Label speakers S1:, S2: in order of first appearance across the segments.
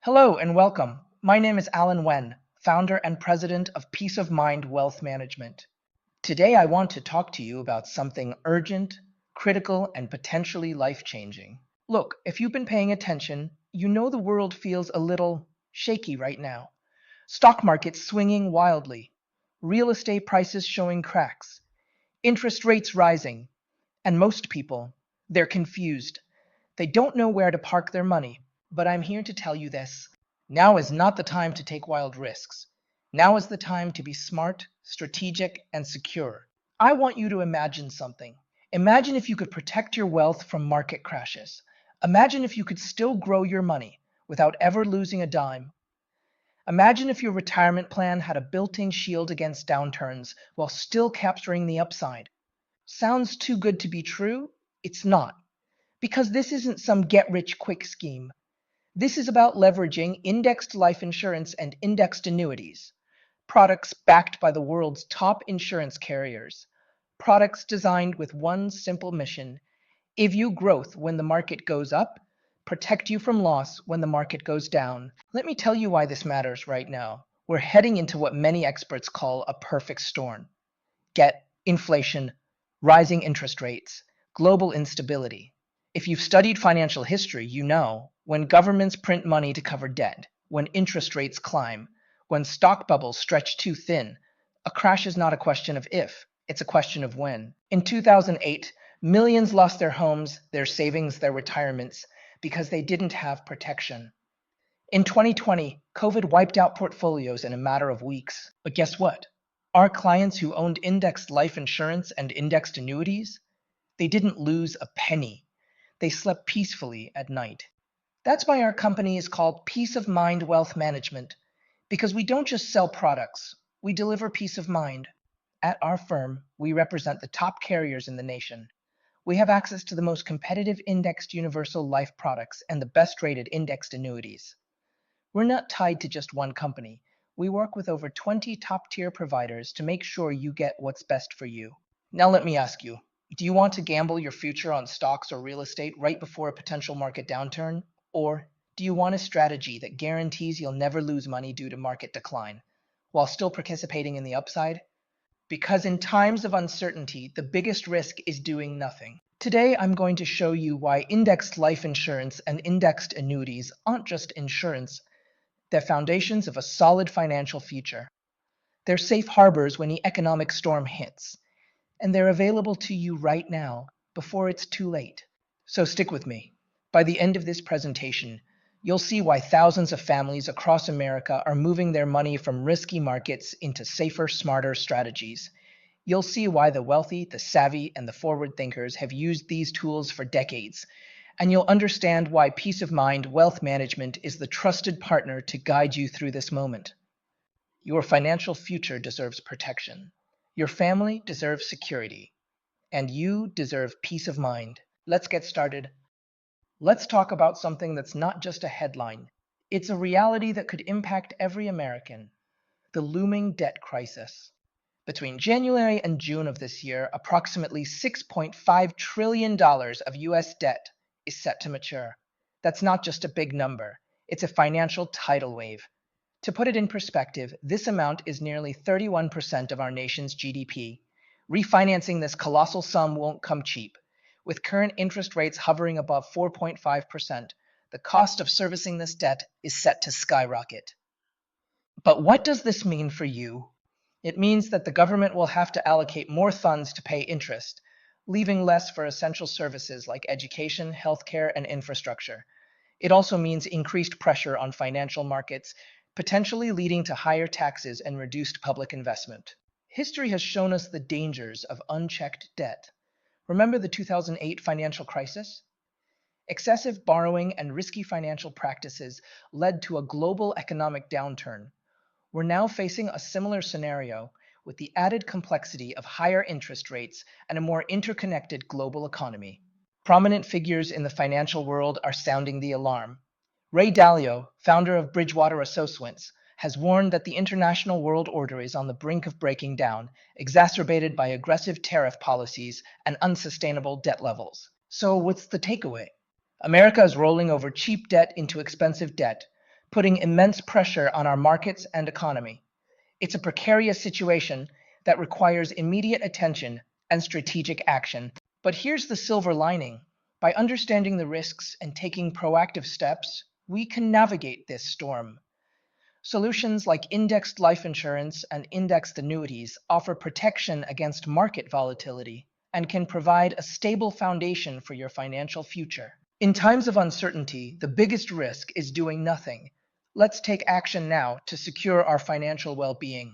S1: Hello and welcome. My name is Alan Wen, founder and president of Peace of Mind Wealth Management. Today I want to talk to you about something urgent, critical, and potentially life-changing. Look, if you've been paying attention, you know the world feels a little shaky right now. Stock markets swinging wildly, real estate prices showing cracks, interest rates rising, and most people, they're confused. They don't know where to park their money, but I'm here to tell you this. Now is not the time to take wild risks. Now is the time to be smart, strategic, and secure. I want you to imagine something. Imagine if you could protect your wealth from market crashes. Imagine if you could still grow your money without ever losing a dime. Imagine if your retirement plan had a built-in shield against downturns while still capturing the upside. Sounds too good to be true? It's not. Because this isn't some get-rich-quick scheme. This is about leveraging indexed life insurance and indexed annuities, products backed by the world's top insurance carriers, products designed with one simple mission: give you growth when the market goes up, protect you from loss when the market goes down. Let me tell you why this matters right now. We're heading into what many experts call a perfect storm. Get inflation, rising interest rates, global instability. If you've studied financial history, you know when governments print money to cover debt, when interest rates climb, when stock bubbles stretch too thin, a crash is not a question of if, it's a question of when. In 2008, millions lost their homes, their savings, their retirements because they didn't have protection. In 2020, COVID wiped out portfolios in a matter of weeks. But guess what? Our clients who owned indexed life insurance and indexed annuities, they didn't lose a penny. They slept peacefully at night. That's why our company is called Peace of Mind Wealth Management, because we don't just sell products, we deliver peace of mind. At our firm, we represent the top carriers in the nation. We have access to the most competitive indexed universal life products and the best rated indexed annuities. We're not tied to just one company. We work with over 20 top-tier providers to make sure you get what's best for you. Now let me ask you, do you want to gamble your future on stocks or real estate right before a potential market downturn? Or do you want a strategy that guarantees you'll never lose money due to market decline, while still participating in the upside? Because in times of uncertainty, the biggest risk is doing nothing. Today, I'm going to show you why indexed life insurance and indexed annuities aren't just insurance. They're foundations of a solid financial future. They're safe harbors when the economic storm hits. And they're available to you right now, before it's too late. So stick with me. By the end of this presentation, you'll see why thousands of families across America are moving their money from risky markets into safer, smarter strategies. You'll see why the wealthy, the savvy, and the forward thinkers have used these tools for decades. And you'll understand why Peace of Mind Wealth Management is the trusted partner to guide you through this moment. Your financial future deserves protection. Your family deserves security. And you deserve peace of mind. Let's get started. Let's talk about something that's not just a headline. It's a reality that could impact every American: the looming debt crisis. Between January and June of this year, approximately $6.5 trillion of US debt is set to mature. That's not just a big number, it's a financial tidal wave. To put it in perspective, this amount is nearly 31% of our nation's GDP. Refinancing this colossal sum won't come cheap. With current interest rates hovering above 4.5%, the cost of servicing this debt is set to skyrocket. But what does this mean for you? It means that the government will have to allocate more funds to pay interest, leaving less for essential services like education, healthcare, and infrastructure. It also means increased pressure on financial markets, potentially leading to higher taxes and reduced public investment. History has shown us the dangers of unchecked debt. Remember the 2008 financial crisis? Excessive borrowing and risky financial practices led to a global economic downturn. We're now facing a similar scenario with the added complexity of higher interest rates and a more interconnected global economy. Prominent figures in the financial world are sounding the alarm. Ray Dalio, founder of Bridgewater Associates, has warned that the international world order is on the brink of breaking down, exacerbated by aggressive tariff policies and unsustainable debt levels. So what's the takeaway? America is rolling over cheap debt into expensive debt, putting immense pressure on our markets and economy. It's a precarious situation that requires immediate attention and strategic action. But here's the silver lining. By understanding the risks and taking proactive steps, we can navigate this storm. Solutions like indexed life insurance and indexed annuities offer protection against market volatility and can provide a stable foundation for your financial future. In times of uncertainty, the biggest risk is doing nothing. Let's take action now to secure our financial well-being.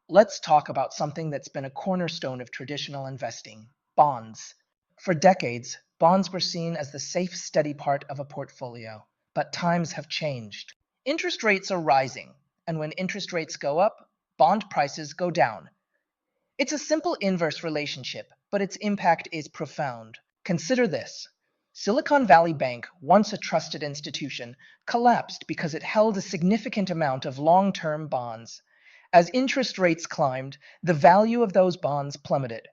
S1: Let's talk about something that's been a cornerstone of traditional investing: bonds. For decades, bonds were seen as the safe, steady part of a portfolio. But times have changed. Interest rates are rising, and when interest rates go up, bond prices go down. It's a simple inverse relationship, but its impact is profound. Consider this. Silicon Valley Bank, once a trusted institution, collapsed because it held a significant amount of long-term bonds. As interest rates climbed, the value of those bonds plummeted.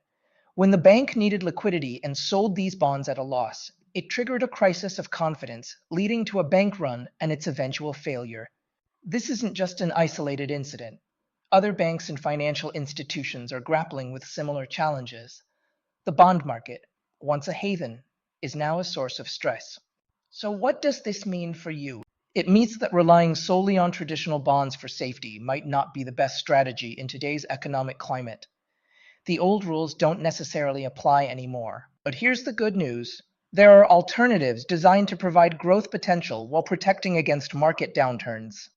S1: When the bank needed liquidity and sold these bonds at a loss, it triggered a crisis of confidence, leading to a bank run and its eventual failure. This isn't just an isolated incident. Other banks and financial institutions are grappling with similar challenges. The bond market, once a haven, is now a source of stress. So what does this mean for you? It means that relying solely on traditional bonds for safety might not be the best strategy in today's economic climate. The old rules don't necessarily apply anymore. But here's the good news. There are alternatives designed to provide growth potential while protecting against market downturns.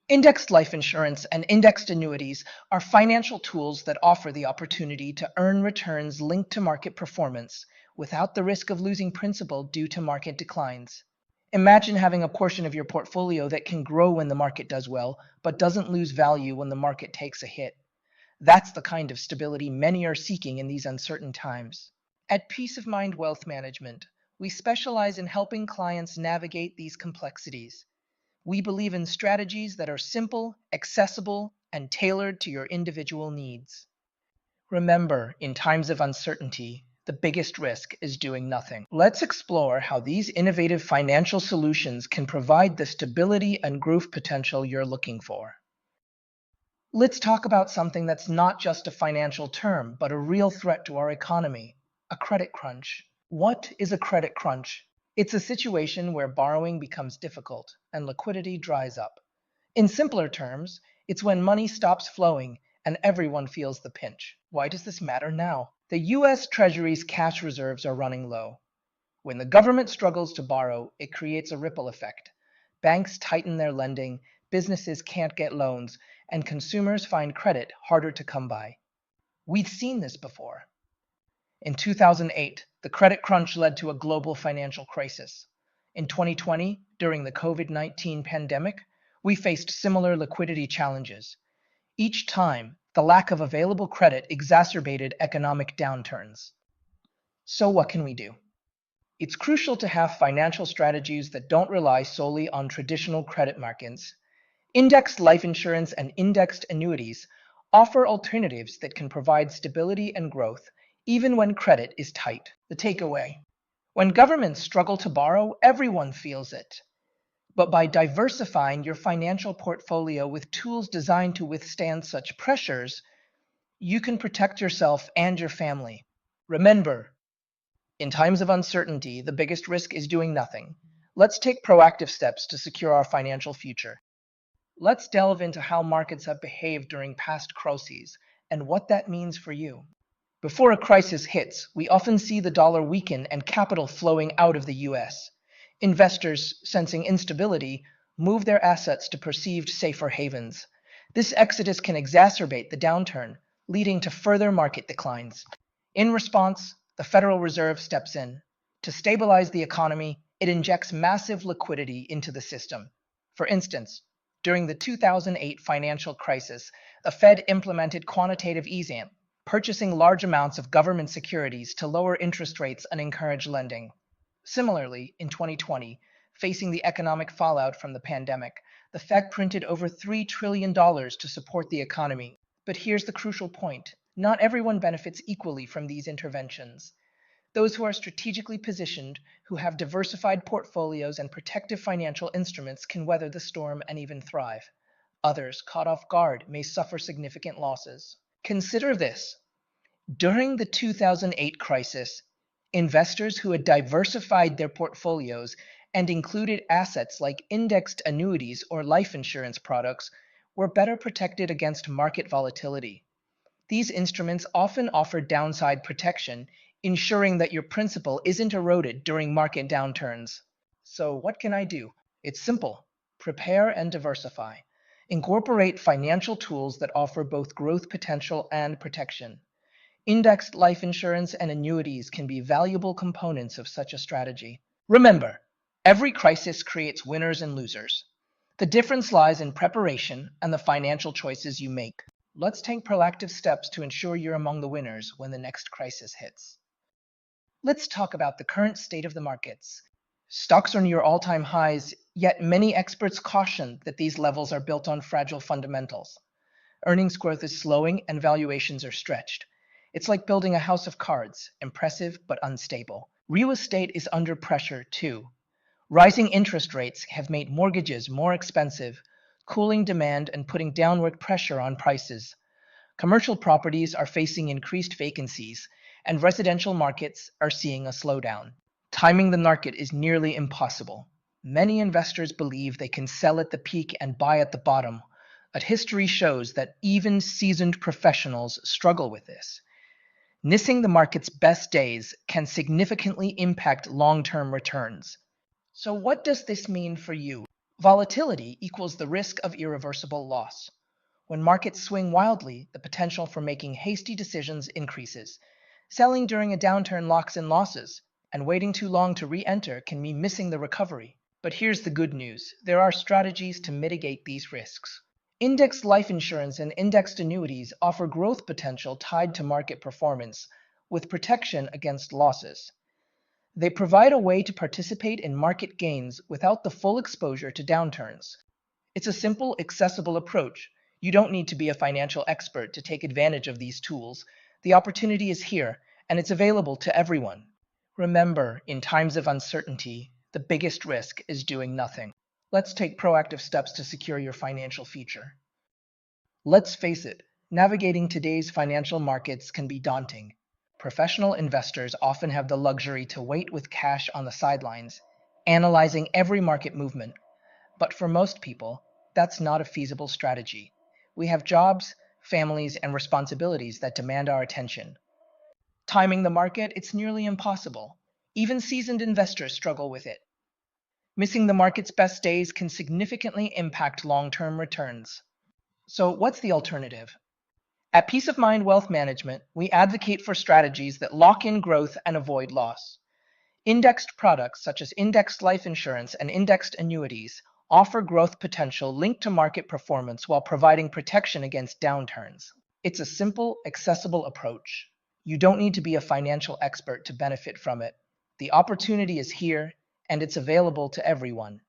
S1: Indexed life insurance and indexed annuities are financial tools that offer the opportunity to earn returns linked to market performance without the risk of losing principal due to market declines. Imagine having a portion of your portfolio that can grow when the market does well, but doesn't lose value when the market takes a hit. That's the kind of stability many are seeking in these uncertain times. At Peace of Mind Wealth Management, we specialize in helping clients navigate these complexities. We believe in strategies that are simple, accessible, and tailored to your individual needs. Remember, in times of uncertainty, the biggest risk is doing nothing. Let's explore how these innovative financial solutions can provide the stability and growth potential you're looking for. Let's talk about something that's not just a financial term, but a real threat to our economy: a credit crunch. What is a credit crunch? It's a situation where borrowing becomes difficult and liquidity dries up. In simpler terms, it's when money stops flowing and everyone feels the pinch. Why does this matter now? The US Treasury's cash reserves are running low. When the government struggles to borrow, it creates a ripple effect. Banks tighten their lending, businesses can't get loans, and consumers find credit harder to come by. We've seen this before. In 2008, the credit crunch led to a global financial crisis. In 2020, during the COVID-19 pandemic, we faced similar liquidity challenges. Each time, the lack of available credit exacerbated economic downturns. So what can we do? It's crucial to have financial strategies that don't rely solely on traditional credit markets. Indexed life insurance and indexed annuities offer alternatives that can provide stability and growth even when credit is tight. The takeaway: when governments struggle to borrow, everyone feels it. But by diversifying your financial portfolio with tools designed to withstand such pressures, you can protect yourself and your family. Remember, in times of uncertainty, the biggest risk is doing nothing. Let's take proactive steps to secure our financial future. Let's delve into how markets have behaved during past crises and what that means for you. Before a crisis hits, we often see the dollar weaken and capital flowing out of the US. Investors, sensing instability, move their assets to perceived safer havens. This exodus can exacerbate the downturn, leading to further market declines. In response, the Federal Reserve steps in. To stabilize the economy, it injects massive liquidity into the system. For instance, during the 2008 financial crisis, the Fed implemented quantitative easing, purchasing large amounts of government securities to lower interest rates and encourage lending. Similarly, in 2020, facing the economic fallout from the pandemic, the Fed printed over $3 trillion to support the economy. But here's the crucial point: not everyone benefits equally from these interventions. Those who are strategically positioned, who have diversified portfolios and protective financial instruments, can weather the storm and even thrive. Others, caught off guard, may suffer significant losses. Consider this. During the 2008 crisis, investors who had diversified their portfolios and included assets like indexed annuities or life insurance products were better protected against market volatility. These instruments often offer downside protection, ensuring that your principal isn't eroded during market downturns. So, what can I do? It's simple. Prepare and diversify. Incorporate financial tools that offer both growth potential and protection. Indexed life insurance and annuities can be valuable components of such a strategy. Remember, every crisis creates winners and losers. The difference lies in preparation and the financial choices you make. Let's take proactive steps to ensure you're among the winners when the next crisis hits. Let's talk about the current state of the markets. Stocks are near all-time highs, yet many experts caution that these levels are built on fragile fundamentals. Earnings growth is slowing and valuations are stretched. It's like building a house of cards, impressive but unstable. Real estate is under pressure too. Rising interest rates have made mortgages more expensive, cooling demand and putting downward pressure on prices. Commercial properties are facing increased vacancies, and residential markets are seeing a slowdown. Timing the market is nearly impossible. Many investors believe they can sell at the peak and buy at the bottom, but history shows that even seasoned professionals struggle with this. Missing the market's best days can significantly impact long-term returns. So what does this mean for you? Volatility equals the risk of irreversible loss. When markets swing wildly, the potential for making hasty decisions increases. Selling during a downturn locks in losses, and waiting too long to re-enter can mean missing the recovery. But here's the good news. There are strategies to mitigate these risks. Indexed life insurance and indexed annuities offer growth potential tied to market performance, with protection against losses. They provide a way to participate in market gains without the full exposure to downturns. It's a simple, accessible approach. You don't need to be a financial expert to take advantage of these tools. The opportunity is here, and it's available to everyone. Remember, in times of uncertainty, the biggest risk is doing nothing. Let's take proactive steps to secure your financial future. Let's face it, navigating today's financial markets can be daunting. Professional investors often have the luxury to wait with cash on the sidelines, analyzing every market movement. But for most people, that's not a feasible strategy. We have jobs, families, and responsibilities that demand our attention. Timing the market, it's nearly impossible. Even seasoned investors struggle with it. Missing the market's best days can significantly impact long-term returns. So what's the alternative? At Peace of Mind Wealth Management, we advocate for strategies that lock in growth and avoid loss. Indexed products such as indexed life insurance and indexed annuities offer growth potential linked to market performance while providing protection against downturns. It's a simple, accessible approach. You don't need to be a financial expert to benefit from it. The opportunity is here, and it's available to everyone.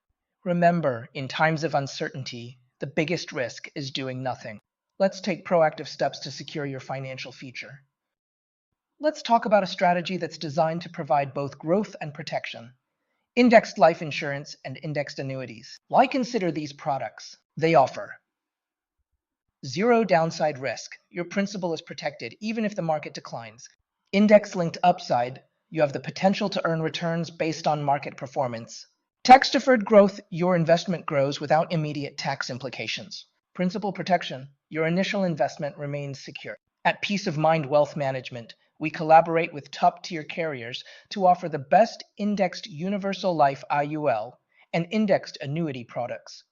S1: Remember, in times of uncertainty, the biggest risk is doing nothing. Let's take proactive steps to secure your financial future. Let's talk about a strategy that's designed to provide both growth and protection. Indexed life insurance and indexed annuities. Why consider these products? They offer zero downside risk. Your principal is protected even if the market declines. Index-linked upside. You have the potential to earn returns based on market performance. Tax-deferred growth. Your investment grows without immediate tax implications. Principal protection. Your initial investment remains secure. At Peace of Mind Wealth Management, we collaborate with top-tier carriers to offer the best indexed universal life IUL and indexed annuity products.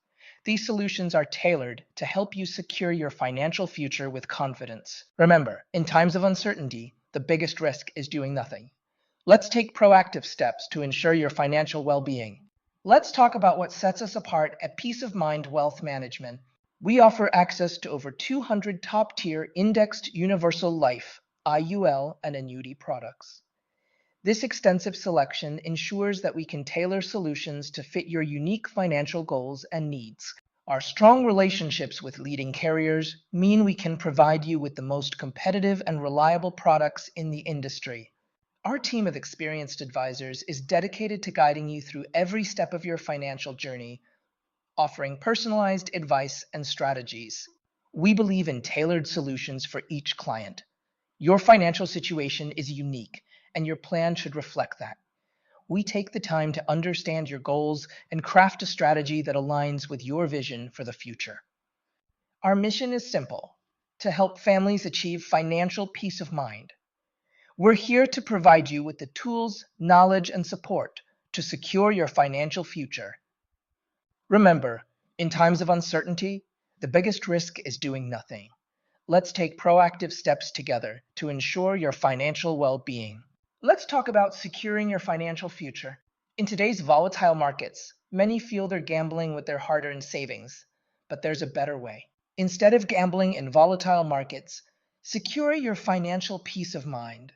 S1: These solutions are tailored to help you secure your financial future with confidence. Remember, in times of uncertainty, the biggest risk is doing nothing. Let's take proactive steps to ensure your financial well-being. Let's talk about what sets us apart at Peace of Mind Wealth Management. We offer access to over 200 top-tier indexed universal life, IUL, and annuity products. This extensive selection ensures that we can tailor solutions to fit your unique financial goals and needs. Our strong relationships with leading carriers mean we can provide you with the most competitive and reliable products in the industry. Our team of experienced advisors is dedicated to guiding you through every step of your financial journey, offering personalized advice and strategies. We believe in tailored solutions for each client. Your financial situation is unique, and your plan should reflect that. We take the time to understand your goals and craft a strategy that aligns with your vision for the future. Our mission is simple: to help families achieve financial peace of mind. We're here to provide you with the tools, knowledge, and support to secure your financial future. Remember, in times of uncertainty, the biggest risk is doing nothing. Let's take proactive steps together to ensure your financial well-being. Let's talk about securing your financial future. In today's volatile markets, many feel they're gambling with their hard-earned savings, but there's a better way. Instead of gambling in volatile markets, secure your financial peace of mind.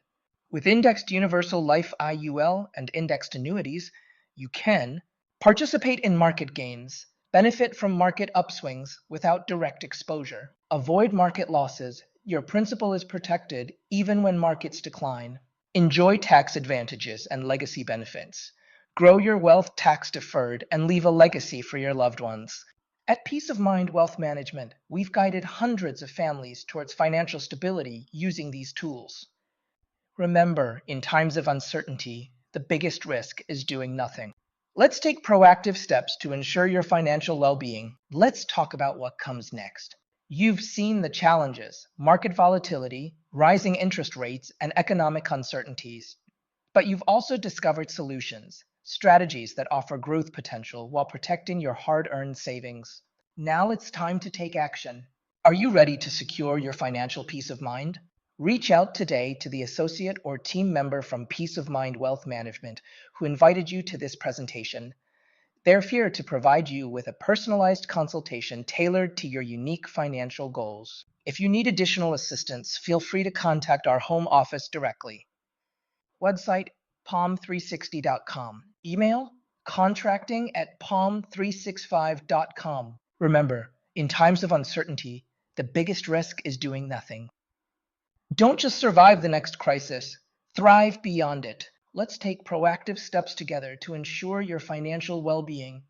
S1: With indexed universal life IUL and indexed annuities, you can participate in market gains, benefit from market upswings without direct exposure, avoid market losses, your principal is protected even when markets decline, enjoy tax advantages and legacy benefits, grow your wealth tax deferred, and leave a legacy for your loved ones. At Peace of Mind Wealth Management, we've guided hundreds of families towards financial stability using these tools. Remember, in times of uncertainty, the biggest risk is doing nothing. Let's take proactive steps to ensure your financial well-being. Let's talk about what comes next. You've seen the challenges: market volatility, rising interest rates, and economic uncertainties. But you've also discovered solutions, strategies that offer growth potential while protecting your hard-earned savings. Now it's time to take action. Are you ready to secure your financial peace of mind? Reach out today to the associate or team member from Peace of Mind Wealth Management who invited you to this presentation. They're here to provide you with a personalized consultation tailored to your unique financial goals. If you need additional assistance, feel free to contact our home office directly. Website palm360.com. Email contracting@palm365.com. Remember, in times of uncertainty, the biggest risk is doing nothing. Don't just survive the next crisis, thrive beyond it. Let's take proactive steps together to ensure your financial well-being.